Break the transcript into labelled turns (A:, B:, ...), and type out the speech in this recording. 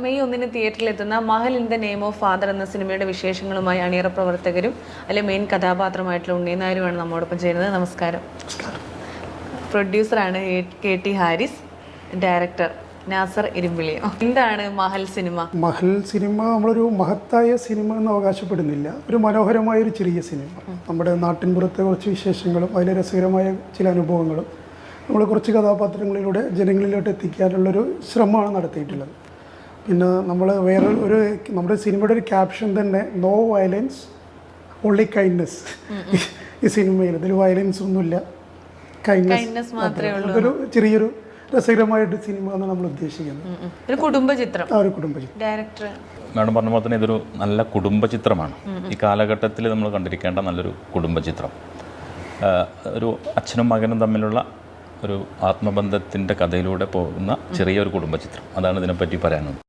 A: May 1 തിയേറ്ററിലെത്തുന്ന Mahal in the name of father എന്ന സിനിമയുടെ വിശേഷങ്ങളുമായി അണിയറ പ്രവർത്തകരും അല്ലെ മെയിൻ കഥാപാത്രമായിട്ടുള്ള ഉണ്ണീനായരുമാണ് നമ്മോടൊപ്പം ചെയ്യുന്നത്. നമസ്കാരം. പ്രൊഡ്യൂസറാണ് KT ഹാരിസ്, ഡയറക്ടർ നാസർ ഇരുമ്പിളിയോ. എന്താണ് മഹൽ സിനിമ?
B: മഹൽ സിനിമ നമ്മളൊരു മഹത്തായ സിനിമ എന്ന് അവകാശപ്പെടുന്നില്ല, ഒരു മനോഹരമായ ഒരു ചെറിയ സിനിമ. നമ്മുടെ നാട്ടിൻപുറത്തെ കുറച്ച് വിശേഷങ്ങളും അതിലെ രസകരമായ ചില അനുഭവങ്ങളും നമ്മൾ കുറച്ച് കഥാപാത്രങ്ങളിലൂടെ ജനങ്ങളിലോട്ട് എത്തിക്കാനുള്ളൊരു ശ്രമമാണ് നടത്തിയിട്ടുള്ളത്. പിന്നെ നമ്മൾ വേറെ ഒരു നമ്മുടെ സിനിമയുടെ ഒരു ക്യാപ്ഷൻ തന്നെ നോ വയലൻസ് ഓൺലി കൈൻഡ്നെസ്. ഈ സിനിമയിൽ ഇതിൽ വയലൻസ് ഒന്നുമില്ല, കൈൻഡ്നെസ് മാത്രമേ ഉള്ളൂ. അതൊരു ചെറിയൊരു രസകരമായിട്ട് സിനിമ എന്നാണ് നമ്മൾ ഉദ്ദേശിക്കുന്നത്.
A: ഒരു കുടുംബചിത്രം.
B: ഒരു കുടുംബചിത്രം.
A: ഡയറക്ടർ
C: മാഡം പറഞ്ഞ പോലെ തന്നെ ഇതൊരു നല്ല കുടുംബചിത്രമാണ്. ഈ കാലഘട്ടത്തിൽ നമ്മൾ കണ്ടിരിക്കേണ്ട നല്ലൊരു കുടുംബചിത്രം. ഒരു അച്ഛനും മകനും തമ്മിലുള്ള ഒരു ആത്മബന്ധത്തിൻ്റെ കഥയിലൂടെ പോകുന്ന ചെറിയൊരു കുടുംബചിത്രം. അതാണ് ഇതിനെപ്പറ്റി പറയാനുള്ളത്.